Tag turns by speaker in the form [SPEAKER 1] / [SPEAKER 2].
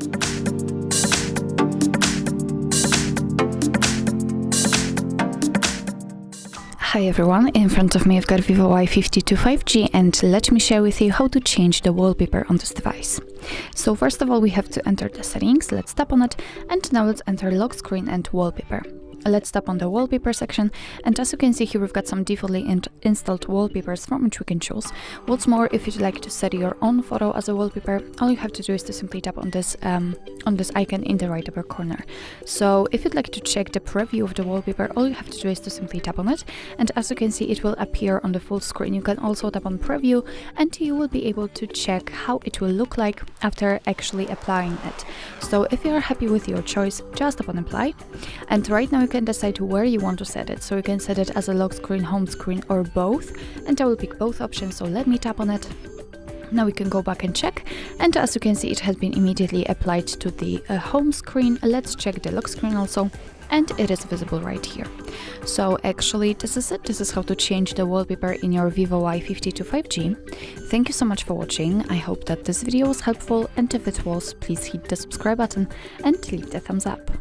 [SPEAKER 1] Hi everyone, in front of me I've got Vivo Y52 5G, and let me share with you how to change the wallpaper on this device. So first of all, we have to enter the settings. Let's tap on it, and now let's enter lock screen and wallpaper. Let's tap on the wallpaper section, and as you can see here, we've got some defaultly installed wallpapers from which we can choose. What's more, if you'd like to set your own photo as a wallpaper, all you have to do is to simply tap on this icon in the right upper corner. So if you'd like to check the preview of the wallpaper, all you have to do is to simply tap on it, and as you can see, it will appear on the full screen. You can also tap on preview, and you will be able to check how it will look like after actually applying it. So if you are happy with your choice, just tap on apply, and right now you can decide where you want to set it. So you can set it as a lock screen, home screen, or both, and I will pick both options. So let me tap on it. Now we can go back and check, and as you can see, it has been immediately applied to the home screen. Let's check the lock screen also, and it is visible right here. So actually this is it. This is how to change the wallpaper in your Vivo Y52 5G. Thank you so much for watching. I hope that this video was helpful, and if it was, please hit the subscribe button and leave the thumbs up.